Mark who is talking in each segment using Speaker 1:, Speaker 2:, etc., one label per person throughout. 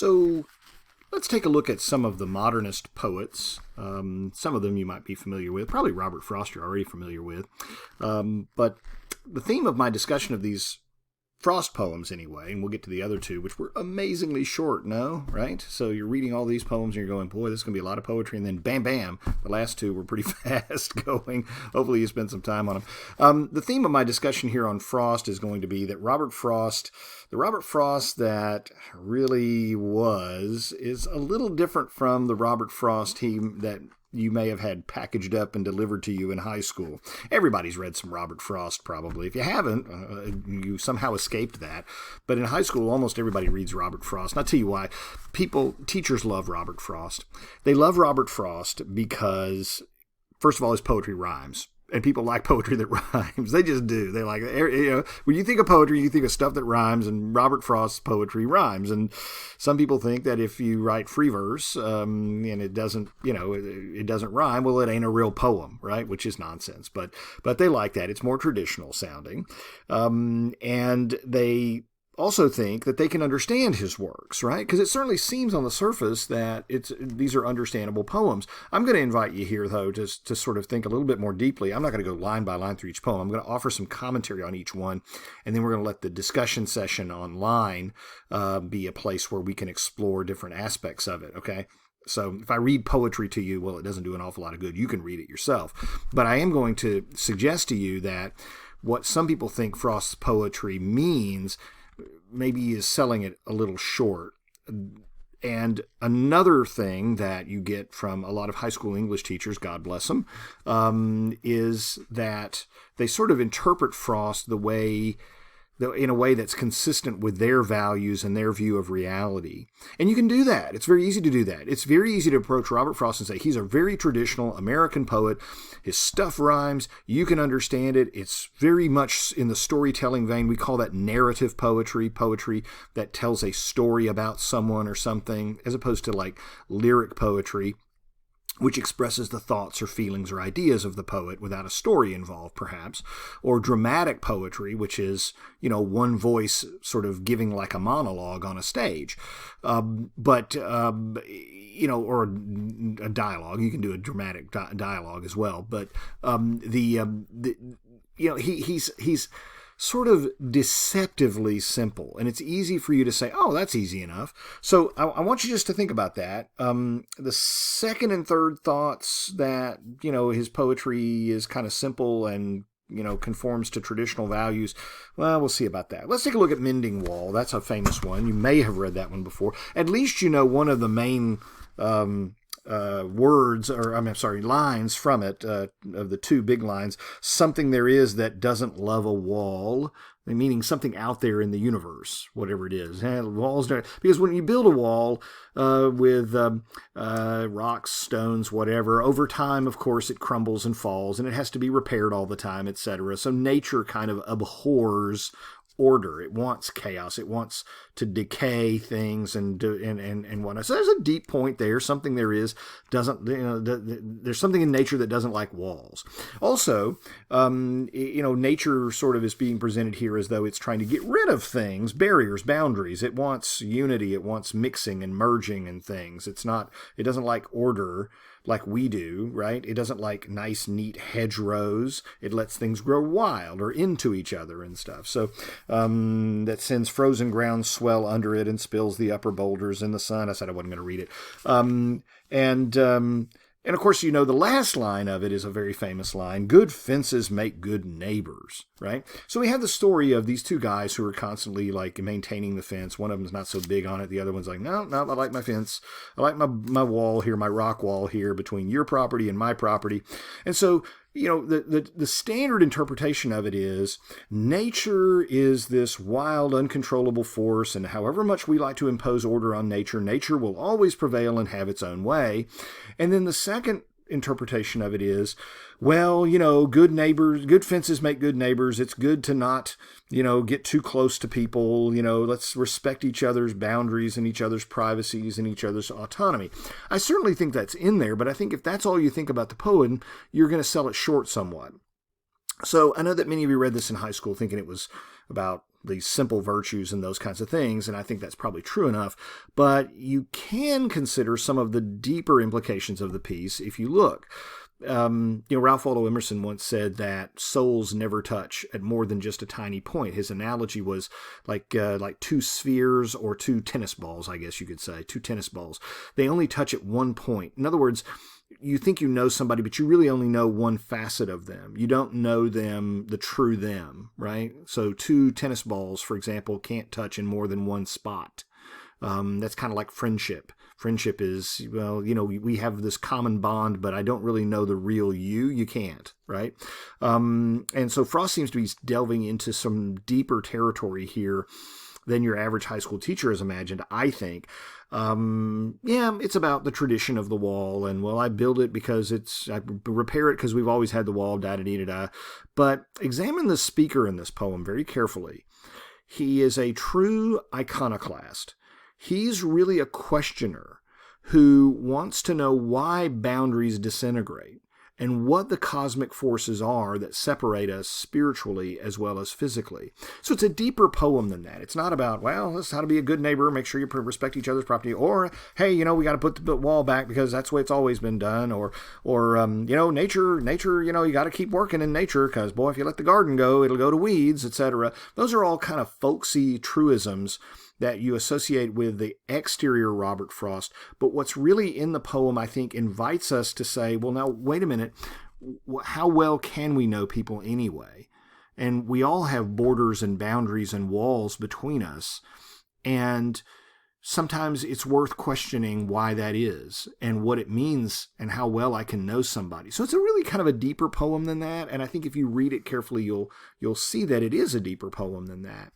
Speaker 1: So let's take a look at some of the modernist poets. Some of them you might be familiar with. Probably Robert Frost you're already familiar with. But the theme of my discussion of these Frost poems anyway, and we'll get to the other two, which were amazingly short, no? Right? So you're reading all these poems and you're going, boy, this is going to be a lot of poetry, and then bam, bam, the last two were pretty fast going. Hopefully you spent some time on them. The theme of my discussion here on Frost is going to be that the Robert Frost that really was, is a little different from the Robert Frost that you may have had packaged up and delivered to you in high school. Everybody's read some Robert Frost, probably. If you haven't, you somehow escaped that. But in high school, almost everybody reads Robert Frost. And I'll tell you why. Teachers love Robert Frost. They love Robert Frost because, first of all, his poetry rhymes. And people like poetry that rhymes. They just do. They like, when you think of poetry, you think of stuff that rhymes, and Robert Frost's poetry rhymes. And some people think that if you write free verse, and it doesn't rhyme, well, it ain't a real poem, right? Which is nonsense. But they like that. It's more traditional sounding. And they also think that they can understand his works, right? Because it certainly seems on the surface that these are understandable poems. I'm going to invite you here, though, to sort of think a little bit more deeply. I'm not going to go line by line through each poem. I'm going to offer some commentary on each one, and then we're going to let the discussion session online be a place where we can explore different aspects of it, okay? So if I read poetry to you, well, it doesn't do an awful lot of good. You can read it yourself. But I am going to suggest to you that what some people think Frost's poetry means maybe is selling it a little short. And another thing that you get from a lot of high school English teachers, God bless them, is that they sort of interpret Frost in a way that's consistent with their values and their view of reality. And you can do that. It's very easy to do that. It's very easy to approach Robert Frost and say, he's a very traditional American poet. His stuff rhymes. You can understand it. It's very much in the storytelling vein. We call that narrative poetry that tells a story about someone or something, as opposed to like lyric poetry, which expresses the thoughts or feelings or ideas of the poet without a story involved, perhaps, or dramatic poetry, which is, one voice sort of giving like a monologue on a stage. Or a dialogue. You can do a dramatic dialogue as well. But he's sort of deceptively simple. And it's easy for you to say, oh, that's easy enough. So I want you just to think about that. The second and third thoughts that, his poetry is kind of simple and, conforms to traditional values. Well, we'll see about that. Let's take a look at Mending Wall. That's a famous one. You may have read that one before. At least one of the main lines from it, of the two big lines. Something there is that doesn't love a wall, meaning something out there in the universe, whatever it is. Walls don't, because when you build a wall with rocks, stones, whatever, over time, of course, it crumbles and falls, and it has to be repaired all the time, etc. So nature kind of abhors order. It wants chaos. It wants to decay things and whatnot. So there's a deep point there. Something there is doesn't, there's something in nature that doesn't like walls. Also, nature sort of is being presented here as though it's trying to get rid of things, barriers, boundaries. It wants unity. It wants mixing and merging and things. It doesn't like order like we do, right? It doesn't like nice, neat hedgerows. It lets things grow wild or into each other and stuff. So that sends frozen ground swell under it and spills the upper boulders in the sun. I said I wasn't going to read it. And of course, the last line of it is a very famous line. Good fences make good neighbors, right? So we have the story of these two guys who are constantly like maintaining the fence. One of them's not so big on it. The other one's like, no, I like my fence. I like my wall here, my rock wall here between your property and my property. And so, the standard interpretation of it is nature is this wild, uncontrollable force, and however much we like to impose order on nature, nature will always prevail and have its own way. And then the second interpretation of it is, well, good fences make good neighbors. It's good to not, get too close to people. Let's respect each other's boundaries and each other's privacies and each other's autonomy. I certainly think that's in there, but I think if that's all you think about the poem, you're going to sell it short somewhat. So I know that many of you read this in high school thinking it was about these simple virtues and those kinds of things, and I think that's probably true enough. But you can consider some of the deeper implications of the piece if you look. Ralph Waldo Emerson once said that souls never touch at more than just a tiny point. His analogy was like two spheres or two tennis balls, I guess you could say, two tennis balls. They only touch at one point. In other words, you think you know somebody, but you really only know one facet of them. You don't know them, the true them, right? So two tennis balls, for example, can't touch in more than one spot. That's kind of like friendship. Friendship is, well, we have this common bond, but I don't really know the real you. You can't, right? And so Frost seems to be delving into some deeper territory here than your average high school teacher has imagined, I think. It's about the tradition of the wall, and, well, I build it because I repair it because we've always had the wall, da-da-dee-da-da. But examine the speaker in this poem very carefully. He is a true iconoclast. He's really a questioner who wants to know why boundaries disintegrate and what the cosmic forces are that separate us spiritually as well as physically. So it's a deeper poem than that. It's not about, well, this is how to be a good neighbor, make sure you respect each other's property, or, hey, we got to put the wall back because that's the way it's always been done, or nature, you got to keep working in nature because, boy, if you let the garden go, it'll go to weeds, etc. Those are all kind of folksy truisms that you associate with the exterior Robert Frost. But what's really in the poem, I think, invites us to say, well, now, wait a minute, how well can we know people anyway? And we all have borders and boundaries and walls between us. And sometimes it's worth questioning why that is and what it means and how well I can know somebody. So it's a really kind of a deeper poem than that. And I think if you read it carefully, you'll see that it is a deeper poem than that.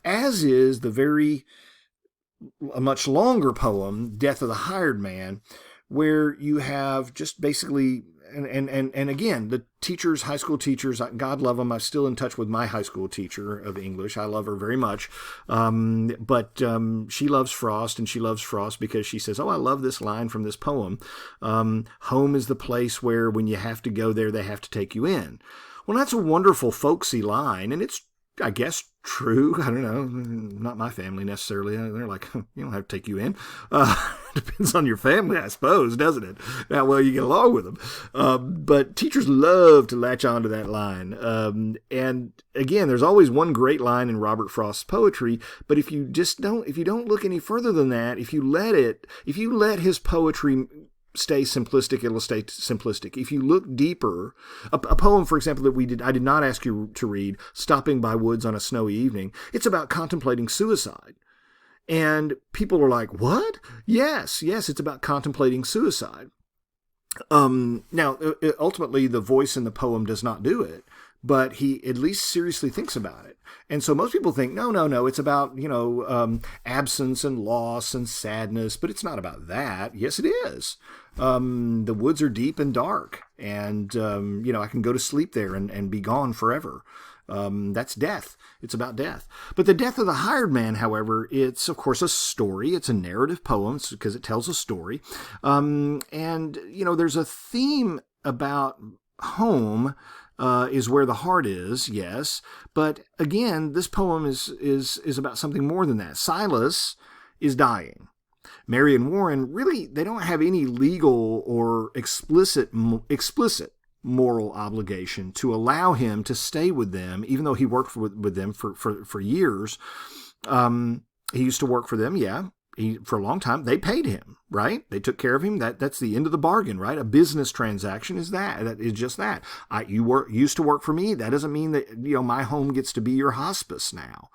Speaker 1: As is a much longer poem, Death of the Hired Man, where you have just basically, and again, the teachers, high school teachers, God love them. I'm still in touch with my high school teacher of English. I love her very much. But she loves Frost, and she loves Frost because she says, oh, I love this line from this poem. Home is the place where when you have to go there, they have to take you in. Well, that's a wonderful folksy line, and it's, I guess, true. I don't know. Not my family necessarily. They're like, you don't have to take you in. Depends on your family, I suppose, doesn't it? How well you get along with them. But teachers love to latch on to that line. And again, there's always one great line in Robert Frost's poetry. But if you don't look any further than that, if you let his poetry stay simplistic, it'll stay simplistic. If you look deeper, a poem, for example, that I did not ask you to read, Stopping by Woods on a Snowy Evening, it's about contemplating suicide. And people are like, what? Yes, it's about contemplating suicide. Now, ultimately, the voice in the poem does not do it, but he at least seriously thinks about it. And so most people think, no, it's about, absence and loss and sadness, but it's not about that. Yes, it is. The woods are deep and dark, and, I can go to sleep there and be gone forever. That's death. It's about death. But the Death of the Hired Man, however, it's, of course, a story. It's a narrative poem because it tells a story. There's a theme about home, is where the heart is, yes. But again, this poem is about something more than that. Silas is dying. Mary and Warren, really, they don't have any legal or explicit moral obligation to allow him to stay with them, even though he worked with them for years. He used to work for them, yeah. For a long time, they paid him, right? They took care of him. That's the end of the bargain, right? A business transaction is that. That is just that. You used to work for me. That doesn't mean that, my home gets to be your hospice now.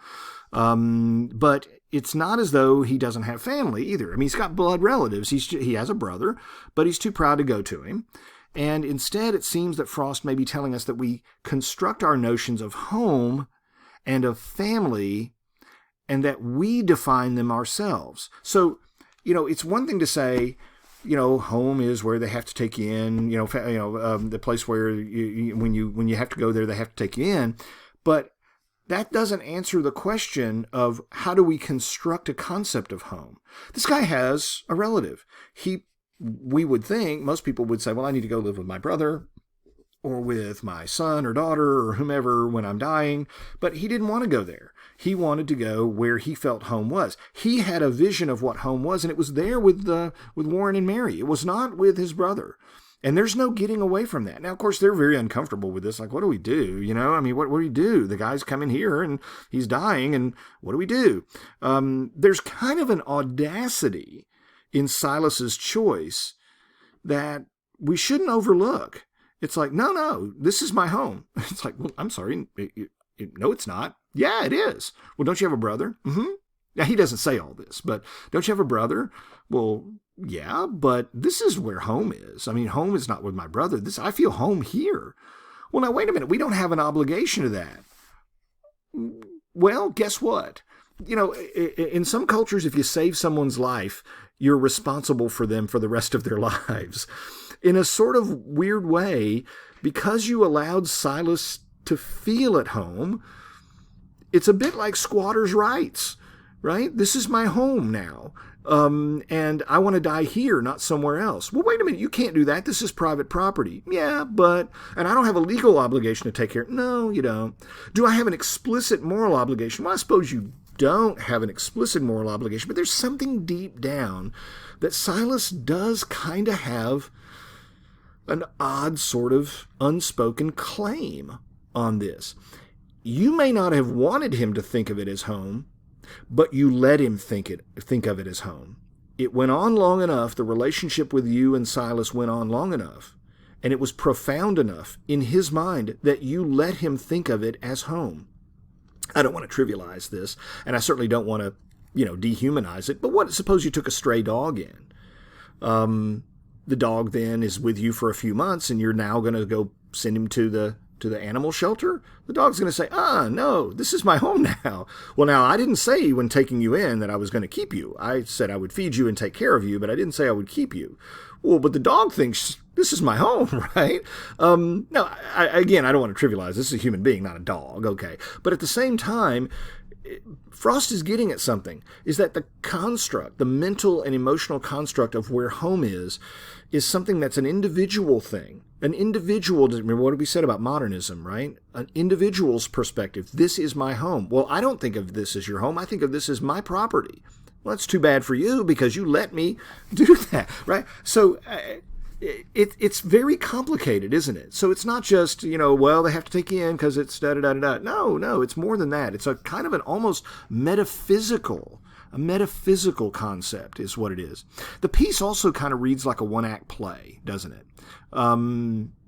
Speaker 1: But it's not as though he doesn't have family either. I mean, he's got blood relatives. He has a brother, but he's too proud to go to him. And instead, it seems that Frost may be telling us that we construct our notions of home and of family, and that we define them ourselves. So, it's one thing to say, home is where they have to take you in, the place where when you have to go there, they have to take you in. But that doesn't answer the question of how do we construct a concept of home. This guy has a relative. We would think, most people would say, well, I need to go live with my brother, or with my son or daughter or whomever when I'm dying, but he didn't want to go there. He wanted to go where he felt home was. He had a vision of what home was, and it was there with Warren and Mary. It was not with his brother. And there's no getting away from that. Now, of course, they're very uncomfortable with this. Like, what do we do? You know, I mean, what do we do? The guy's coming here and he's dying, and what do we do? There's kind of an audacity in Silas's choice that we shouldn't overlook. It's like, no, this is my home. It's like, well, I'm sorry. No, it's not. Yeah, it is. Well, don't you have a brother? Mm-hmm. Now, he doesn't say all this, but don't you have a brother? Well, yeah, but this is where home is. I mean, home is not with my brother. I feel home here. Well, now, wait a minute. We don't have an obligation to that. Well, guess what? You know, in some cultures, if you save someone's life, you're responsible for them for the rest of their lives. In a sort of weird way, because you allowed Silas to feel at home, it's a bit like squatters' rights, right? This is my home now. And I want to die here, not somewhere else. Well, wait a minute, you can't do that. This is private property. Yeah, and I don't have a legal obligation to take care. No, you don't. Do I have an explicit moral obligation? Well, I suppose you don't have an explicit moral obligation, but there's something deep down that Silas does kind of have an odd sort of unspoken claim on this. You may not have wanted him to think of it as home, but you let him think of it as home. It went on long enough, the relationship with you and Silas went on long enough, and it was profound enough in his mind that you let him think of it as home. I don't want to trivialize this, and I certainly don't want to, dehumanize it, but suppose you took a stray dog in. The dog then is with you for a few months, and you're now going to go send him to the animal shelter. The dog's going to say, no, this is my home now. Well, now, I didn't say when taking you in that I was going to keep you. I said I would feed you and take care of you, but I didn't say I would keep you. Well, but the dog thinks this is my home, right? No, I don't want to trivialize. This is a human being, not a dog, okay? But at the same time, Frost is getting at something, is that the construct, the mental and emotional construct of where home is something that's an individual thing. An individual, remember what we said about modernism, right? An individual's perspective. This is my home. Well, I don't think of this as your home. I think of this as my property. Well, that's too bad for you because you let me do that, right? So it's very complicated, isn't it? So it's not just, well, they have to take you in because it's da-da-da-da-da. No, it's more than that. It's a kind of an almost metaphysical concept is what it is. The piece also kind of reads like a one-act play, doesn't it?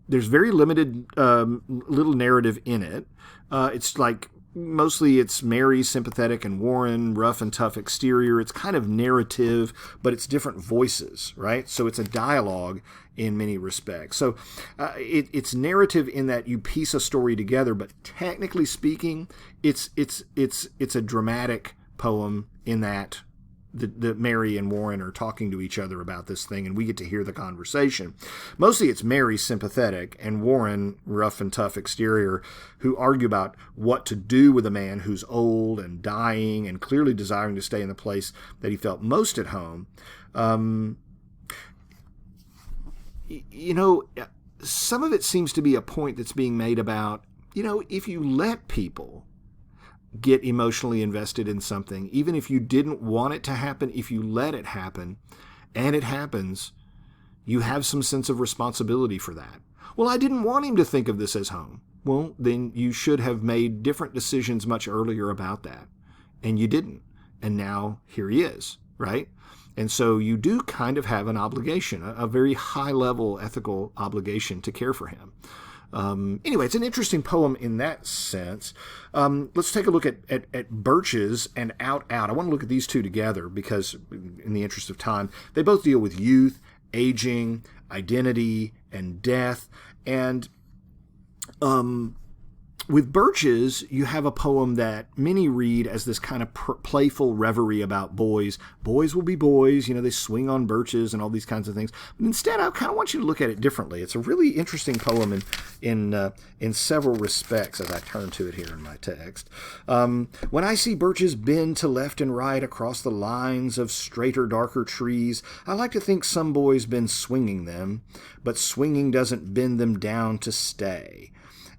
Speaker 1: There's very limited little narrative in it. It's like mostly it's Mary sympathetic and Warren rough and tough exterior. It's kind of narrative, but it's different voices, right? So it's a dialogue in many respects. So it's narrative in that you piece a story together, but technically speaking, it's a dramatic poem in that the Mary and Warren are talking to each other about this thing, and we get to hear the conversation. Mostly it's Mary sympathetic and Warren rough and tough exterior, who argue about what to do with a man who's old and dying and clearly desiring to stay in the place that he felt most at home. Some of it seems to be a point that's being made about, if you let people get emotionally invested in something, even if you didn't want it to happen, if you let it happen, and it happens, you have some sense of responsibility for that. Well, I didn't want him to think of this as home. Well, then you should have made different decisions much earlier about that. And you didn't. And now here he is, right? And so you do kind of have an obligation, a very high-level ethical obligation to care for him. Anyway, it's an interesting poem in that sense. Let's take a look at Birch's and Out. I want to look at these two together because, in the interest of time, they both deal with youth, aging, identity, and death. And With birches, you have a poem that many read as this kind of playful reverie about boys. Boys will be boys, they swing on birches and all these kinds of things. But instead, I kind of want you to look at it differently. It's a really interesting poem in several respects as I turn to it here in my text. When I see birches bend to left and right across the lines of straighter, darker trees, I like to think some boy's been swinging them, but swinging doesn't bend them down to stay,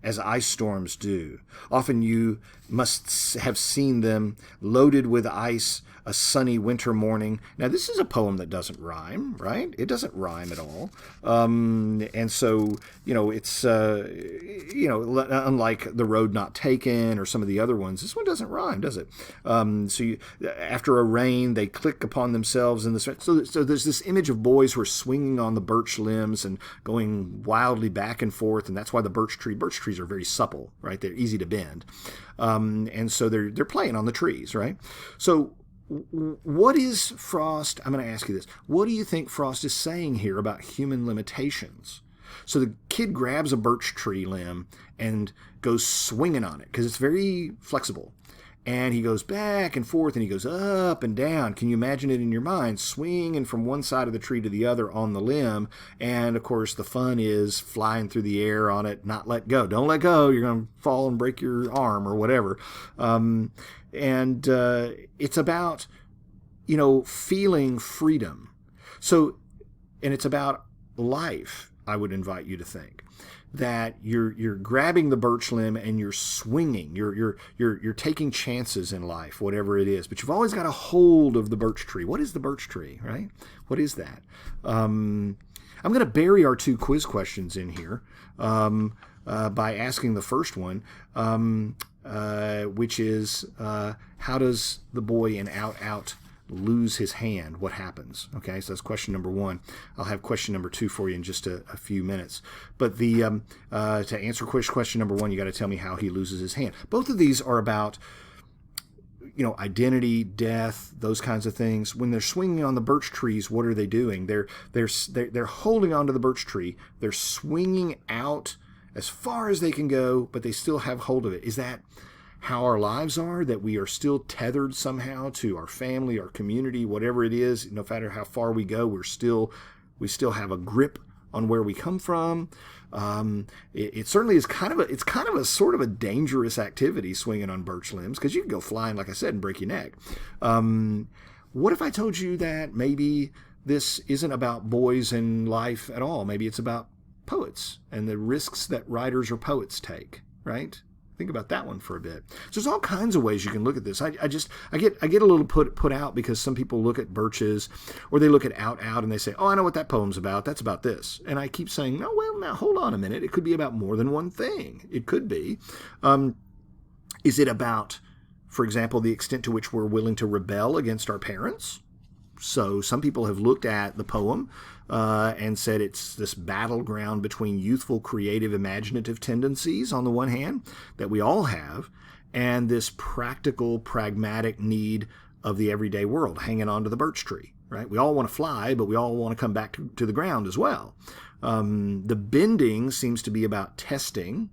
Speaker 1: as ice storms do. Often you must have seen them loaded with ice a sunny winter morning. Now, this is a poem that doesn't rhyme, right? It doesn't rhyme at all. And so, it's, unlike The Road Not Taken or some of the other ones, this one doesn't rhyme, does it? After a rain, they click upon themselves in the so there's this image of boys who are swinging on the birch limbs and going wildly back and forth, and that's why the birch trees are very supple, right? They're easy to bend. And so they're playing on the trees, right? So what is Frost? I'm going to ask you this. What do you think Frost is saying here about human limitations? So the kid grabs a birch tree limb and goes swinging on it because it's very flexible. And he goes back and forth and he goes up and down. Can you imagine it in your mind? Swinging from one side of the tree to the other on the limb. And of course, the fun is flying through the air on it, not let go. Don't let go. You're going to fall and break your arm or whatever. And it's about, feeling freedom. So, and it's about life, I would invite you to think. That you're grabbing the birch limb and you're swinging. You're taking chances in life, whatever it is. But you've always got a hold of the birch tree. What is the birch tree, right? What is that? I'm going to bury our two quiz questions in here by asking the first one, which is how does the boy in Out Out lose his hand? What happens? Okay, so that's question number one. I'll have question number two for you in just a few minutes. But the to answer question number one, you got to tell me how he loses his hand. Both of these are about identity, death, those kinds of things. When they're swinging on the birch trees, what are they doing? They're holding onto the birch tree. They're swinging out as far as they can go, but they still have hold of it. Is that how our lives are, that we are still tethered somehow to our family, our community, whatever it is? No matter how far we go, we still have a grip on where we come from. It certainly is kind of a sort of a dangerous activity, swinging on birch limbs, because you can go flying, like I said, and break your neck. What if I told you that maybe this isn't about boys and life at all? Maybe it's about poets and the risks that writers or poets take, right? Think about that one for a bit. So there's all kinds of ways you can look at this. I get a little put out because some people look at birches or they look at Out and they say, oh, I know what that poem's about. That's about this. And I keep saying, no, well, now hold on a minute. It could be about more than one thing. It could be. Is it about, for example, the extent to which we're willing to rebel against our parents? So some people have looked at the poem and said it's this battleground between youthful, creative, imaginative tendencies on the one hand that we all have, and this practical, pragmatic need of the everyday world, hanging on to the birch tree, right? We all want to fly, but we all want to come back to the ground as well. The bending seems to be about testing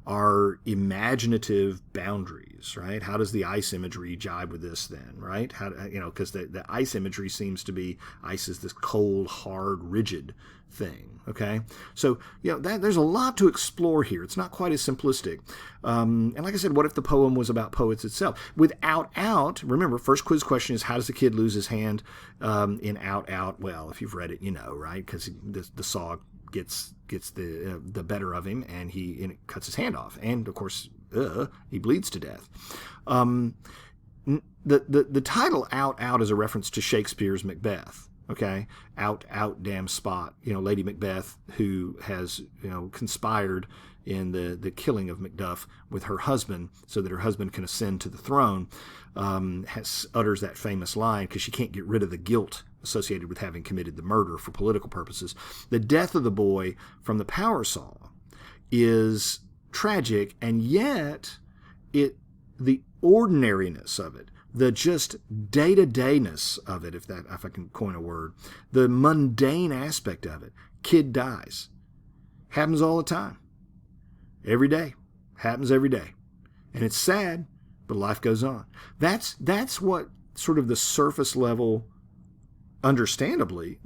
Speaker 1: our imaginative boundaries, right? How does the ice imagery jibe with this then, right? Because the ice imagery seems to be, ice is this cold, hard, rigid thing, okay? So, there's a lot to explore here. It's not quite as simplistic. And like I said, what if the poem was about poets itself? Without Out, remember, first quiz question is, how does the kid lose his hand in Out? Well, if you've read it, right? Because the saw gets the better of him, and it cuts his hand off, and of course he bleeds to death. The title Out is a reference to Shakespeare's Macbeth. Okay, out, damn spot. Lady Macbeth, who has conspired in the killing of Macduff with her husband so that her husband can ascend to the throne, utters that famous line because she can't get rid of the guilt associated with having committed the murder for political purposes. The death of the boy from the power saw is tragic, and yet the ordinariness of it, the just day-to-dayness of it, if I can coin a word, the mundane aspect of it, kid dies. Happens all the time. Every day. Happens every day. And it's sad, but life goes on. That's what sort of the surface level, understandably,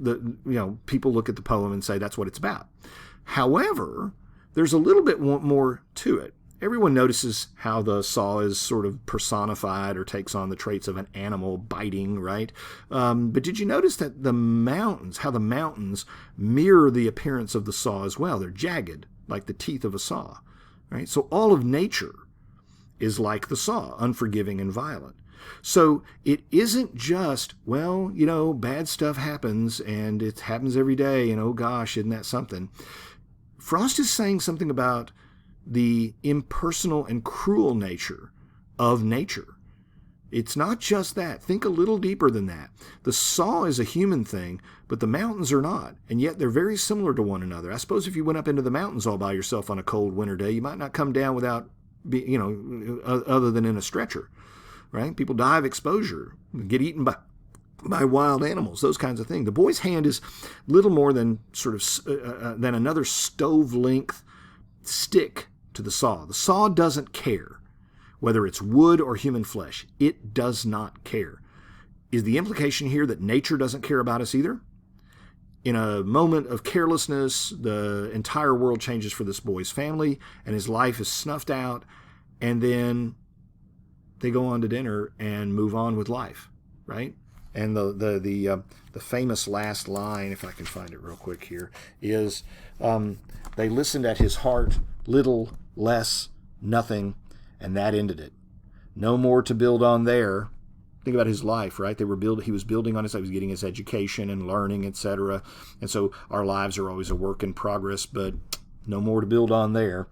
Speaker 1: people look at the poem and say that's what it's about. However, there's a little bit more to it. Everyone notices how the saw is sort of personified or takes on the traits of an animal biting, right? But did you notice that how the mountains mirror the appearance of the saw as well? They're jagged, like the teeth of a saw, right? So all of nature is like the saw, unforgiving and violent. So it isn't just, bad stuff happens and it happens every day and oh gosh, isn't that something? Frost is saying something about the impersonal and cruel nature of nature. It's not just that. Think a little deeper than that. The saw is a human thing, but the mountains are not, and yet they're very similar to one another. I suppose if you went up into the mountains all by yourself on a cold winter day, you might not come down without, other than in a stretcher, right? People die of exposure, get eaten by wild animals, those kinds of things. The boy's hand is little more than than another stove-length stick to the saw. The saw doesn't care whether it's wood or human flesh. It does not care. Is the implication here that nature doesn't care about us either? In a moment of carelessness, the entire world changes for this boy's family, and his life is snuffed out, and then they go on to dinner and move on with life, right? And the famous last line, if I can find it real quick here, is they listened at his heart, little, less, nothing, and that ended it. No more to build on there. Think about his life, right? He was building on his life. He was getting his education and learning, etc. And so our lives are always a work in progress, but no more to build on there.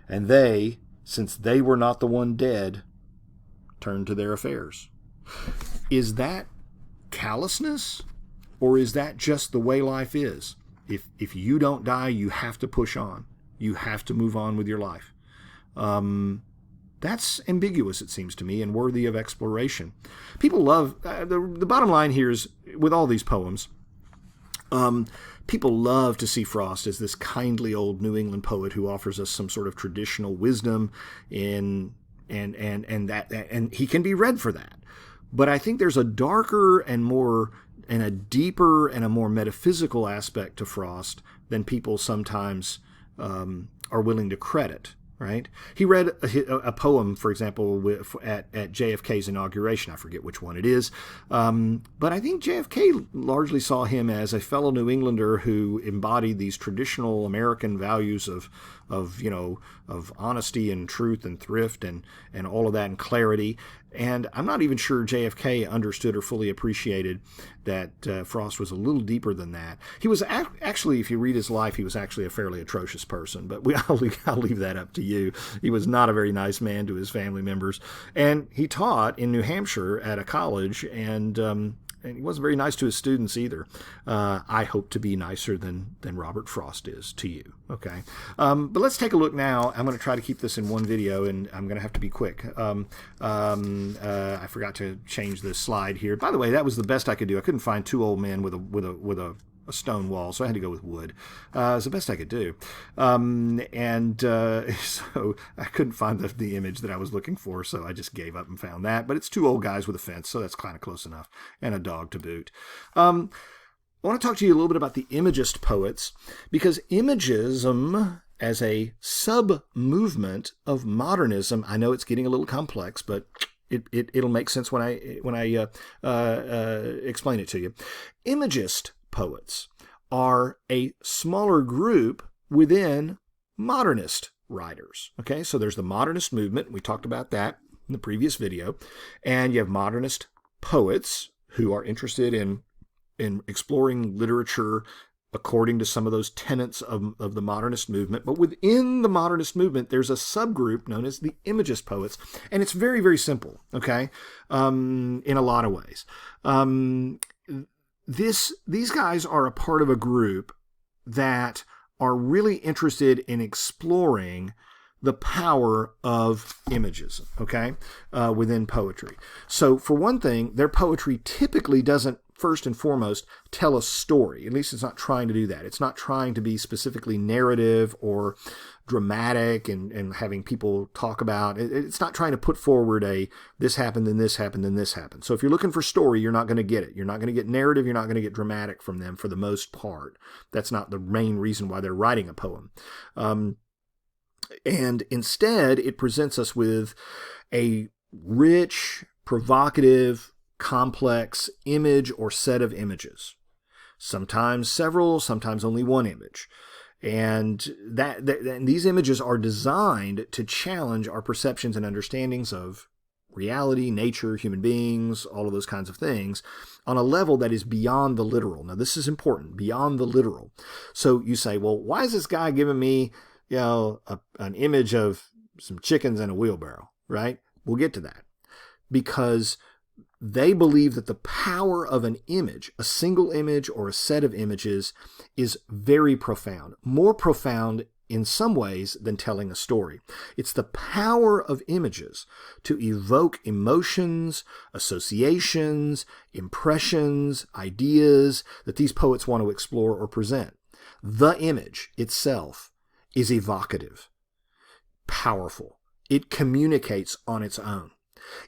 Speaker 1: And they, since they were not the one dead, turned to their affairs. Is that callousness, or is that just the way life is? If you don't die, you have to push on. You have to move on with your life. That's ambiguous, it seems to me, and worthy of exploration. People love, the bottom line here is, with all these poems, people love to see Frost as this kindly old New England poet who offers us some sort of traditional wisdom and he can be read for that. But I think there's a darker and a deeper and a more metaphysical aspect to Frost than people sometimes are willing to credit. Right? He read a poem, for example, at JFK's inauguration. I forget which one it is. But I think JFK largely saw him as a fellow New Englander who embodied these traditional American values of honesty and truth and thrift and all of that and clarity. And I'm not even sure JFK understood or fully appreciated that Frost was a little deeper than that. He was actually, if you read his life, he was actually a fairly atrocious person, but I'll leave that up to you. He was not a very nice man to his family members. And he taught in New Hampshire at a college, and he wasn't very nice to his students either. I hope to be nicer than Robert Frost is to you, okay? But let's take a look now. I'm going to try to keep this in one video, and I'm going to have to be quick. I forgot to change the slide here. By the way, that was the best I could do. I couldn't find two old men with a stone wall, so I had to go with wood. It's the best I could do. So I couldn't find the image that I was looking for, so I just gave up and found that. But it's two old guys with a fence, so that's kind of close enough, and a dog to boot. I want to talk to you a little bit about the Imagist poets, because Imagism as a sub-movement of modernism, I know it's getting a little complex, but it'll make sense when I explain it to you. Imagist poets are a smaller group within modernist writers. Okay, so there's the modernist movement. We talked about that in the previous video. And you have modernist poets who are interested in exploring literature according to some of those tenets of the modernist movement. But within the modernist movement, there's a subgroup known as the Imagist poets. And it's very, very simple, okay, in a lot of ways. These guys are a part of a group that are really interested in exploring the power of images, okay, within poetry. So for one thing, their poetry typically doesn't first and foremost tell a story. At least it's not trying to do that. It's not trying to be specifically narrative or dramatic and having people talk about it. It's not trying to put forward this happened, then this happened, then this happened. So if you're looking for story, you're not going to get it. You're not going to get narrative. You're not going to get dramatic from them for the most part. That's not the main reason why they're writing a poem. And instead, it presents us with a rich, provocative, complex image or set of images. Sometimes several, sometimes only one image. And and these images are designed to challenge our perceptions and understandings of reality, nature, human beings, all of those kinds of things on a level that is beyond the literal. Now, this is important, beyond the literal. So you say, well, why is this guy giving me, an image of some chickens and a wheelbarrow, right? We'll get to that. Because they believe that the power of an image, a single image or a set of images, is very profound, more profound in some ways than telling a story. It's the power of images to evoke emotions, associations, impressions, ideas that these poets want to explore or present. The image itself is evocative, powerful. It communicates on its own.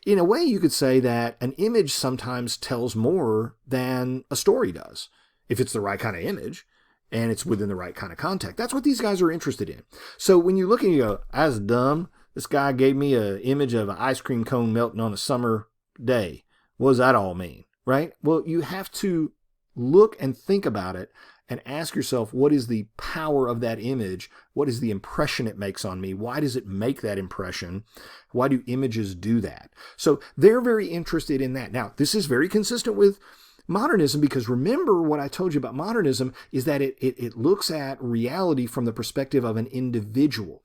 Speaker 1: In a way, you could say that an image sometimes tells more than a story does, if it's the right kind of image and it's within the right kind of context. That's what these guys are interested in. So when you look and you go, that's dumb, this guy gave me an image of an ice cream cone melting on a summer day. What does that all mean, right? Well, you have to look and think about it and ask yourself, what is the power of that image? What is the impression it makes on me? Why does it make that impression? Why do images do that? So they're very interested in that. Now, this is very consistent with modernism, because remember what I told you about modernism is that it looks at reality from the perspective of an individual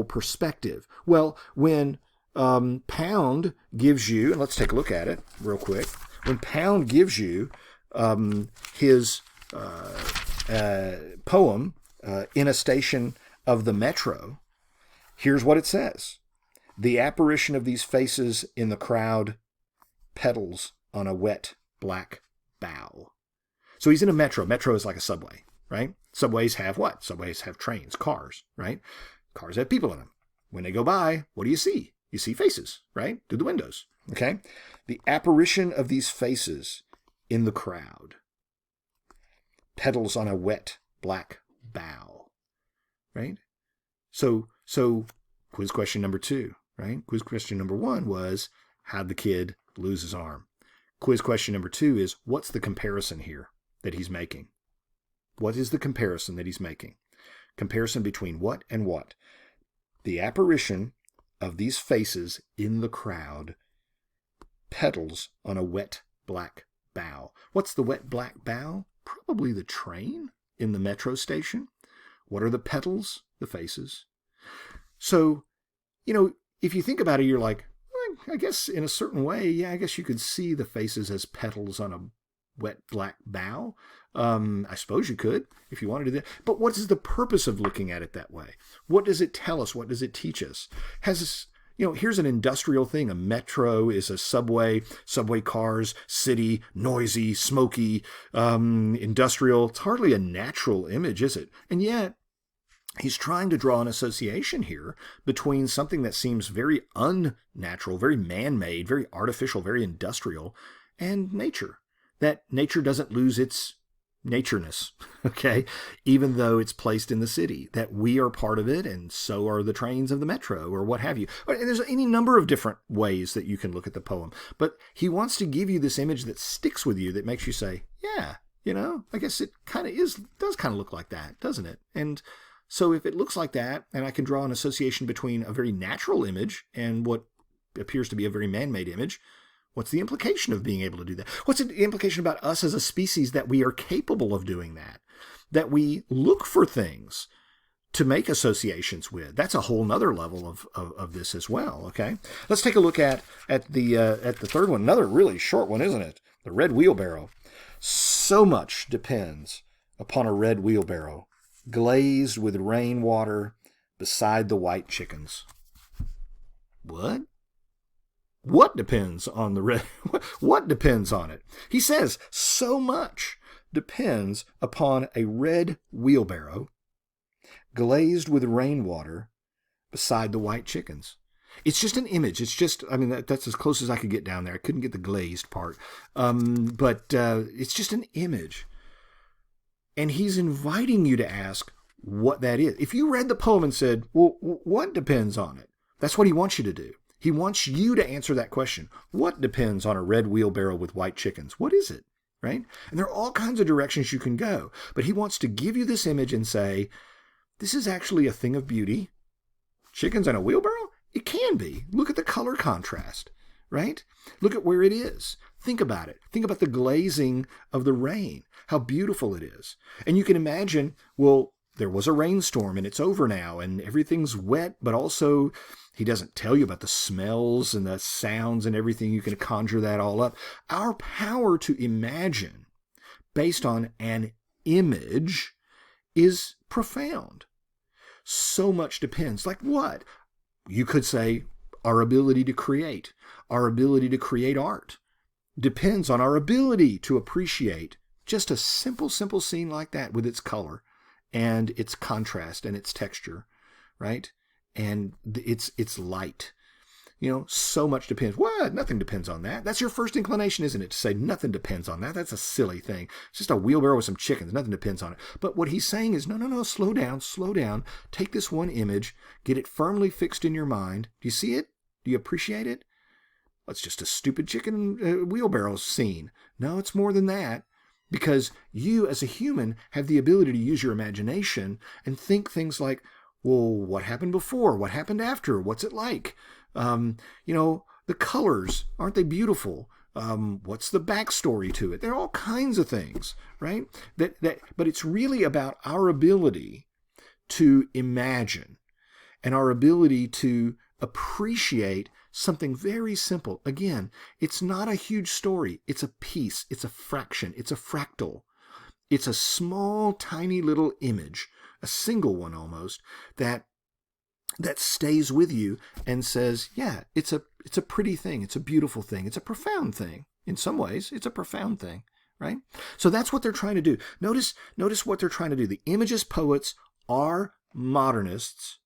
Speaker 1: perspective. Well, when Pound gives you, and let's take a look at it real quick. When Pound gives you his poem, In a Station of the Metro, here's what it says. The apparition of these faces in the crowd, petals on a wet black bough. So he's in a metro. Metro is like a subway, right? Subways have what? Subways have trains, cars, right? Cars have people in them. When they go by, what do you see? You see faces, right? Through the windows, okay? The apparition of these faces in the crowd, petals on a wet black bough, right? So quiz question number 2, right? Quiz question number 1 was, how'd the kid lose his arm? Quiz question number 2 is, what's the comparison here that he's making? What is the comparison that he's making? Comparison between what and what? The apparition of these faces in the crowd, petals on a wet black bough. What's the wet black bough? Probably the train in the metro station. What are the petals? The faces. So, if you think about it, you're like, well, I guess in a certain way, yeah, I guess you could see the faces as petals on a wet black bough. I suppose you could if you wanted to do that. But what is the purpose of looking at it that way? What does it tell us? What does it teach us? Here's an industrial thing. A metro is a subway cars, city, noisy, smoky, industrial. It's hardly a natural image, is it? And yet, he's trying to draw an association here between something that seems very unnatural, very man-made, very artificial, very industrial, and nature. That nature doesn't lose its natureness, okay, even though it's placed in the city, that we are part of it, and so are the trains of the metro, or what have you. And there's any number of different ways that you can look at the poem, but he wants to give you this image that sticks with you, that makes you say, yeah, I guess it does kind of look like that, doesn't it? And so if it looks like that, and I can draw an association between a very natural image and what appears to be a very man-made image, what's the implication of being able to do that? What's the implication about us as a species that we are capable of doing that? That we look for things to make associations with. That's a whole nother level of this as well, okay? Let's take a look at the third one. Another really short one, isn't it? The red wheelbarrow. So much depends upon a red wheelbarrow, glazed with rainwater beside the white chickens. What? What depends on the red? What depends on it? He says so much depends upon a red wheelbarrow glazed with rainwater beside the white chickens. It's just an image. It's just, I mean, that's as close as I could get down there. I couldn't get the glazed part. But it's just an image. And he's inviting you to ask what that is. If you read the poem and said, well, what depends on it? That's what he wants you to do. He wants you to answer that question. What depends on a red wheelbarrow with white chickens? What is it? Right? And there are all kinds of directions you can go. But he wants to give you this image and say, this is actually a thing of beauty. Chickens on a wheelbarrow? It can be. Look at the color contrast, right? Look at where it is. Think about it. Think about the glazing of the rain, how beautiful it is. And you can imagine, well, there was a rainstorm and it's over now and everything's wet, but also he doesn't tell you about the smells and the sounds and everything. You can conjure that all up. Our power to imagine based on an image is profound. So much depends. Like what? You could say our ability to create art depends on our ability to appreciate just a simple scene like that with its color and its contrast and its texture, right? And its light. You know, so much depends. What? Nothing depends on that. That's your first inclination, isn't it? To say nothing depends on that. That's a silly thing. It's just a wheelbarrow with some chickens. Nothing depends on it. But what he's saying is, no, slow down. Take this one image, get it firmly fixed in your mind. Do you see it? Do you appreciate it? Well, it's just a stupid chicken wheelbarrow scene. No, it's more than that. Because you, as a human, have the ability to use your imagination and think things like, well, what happened before? What happened after? What's it like? The colors, aren't they beautiful? What's the backstory to it? There are all kinds of things, right? But it's really about our ability to imagine and our ability to appreciate something very simple. Again, it's not a huge story. It's a piece. It's a fraction. It's a fractal. It's a small, tiny little image, a single one almost, that stays with you and says, yeah, it's a pretty thing. It's a beautiful thing. It's a profound thing. In some ways, it's a profound thing, right? So that's what they're trying to do. Notice what they're trying to do. The Imagist poets are modernists.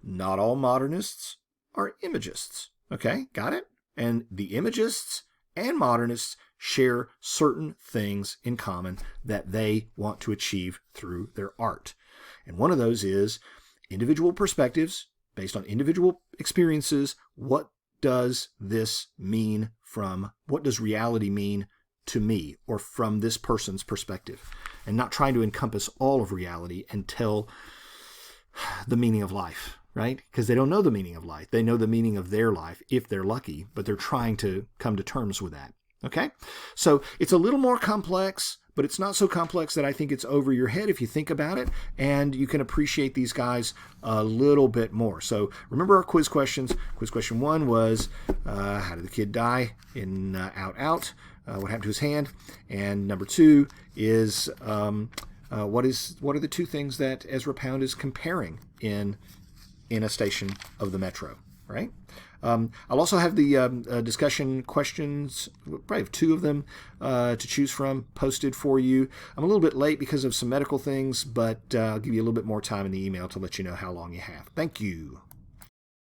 Speaker 1: Not all modernists are Imagists. Okay, got it? And the Imagists and modernists share certain things in common that they want to achieve through their art. And one of those is individual perspectives based on individual experiences. What does this mean what does reality mean to me or from this person's perspective? And not trying to encompass all of reality and tell the meaning of life, right? Because they don't know the meaning of life. They know the meaning of their life if they're lucky, but they're trying to come to terms with that. Okay? So it's a little more complex, but it's not so complex that I think it's over your head if you think about it, and you can appreciate these guys a little bit more. So remember our quiz questions. Quiz question 1 was, how did the kid die in Out? What happened to his hand? And number 2 is, what are the two things that Ezra Pound is comparing in a station of the Metro, right? I'll also have the discussion questions, probably have 2 of them to choose from, posted for you. I'm a little bit late because of some medical things, but I'll give you a little bit more time in the email to let you know how long you have. Thank you.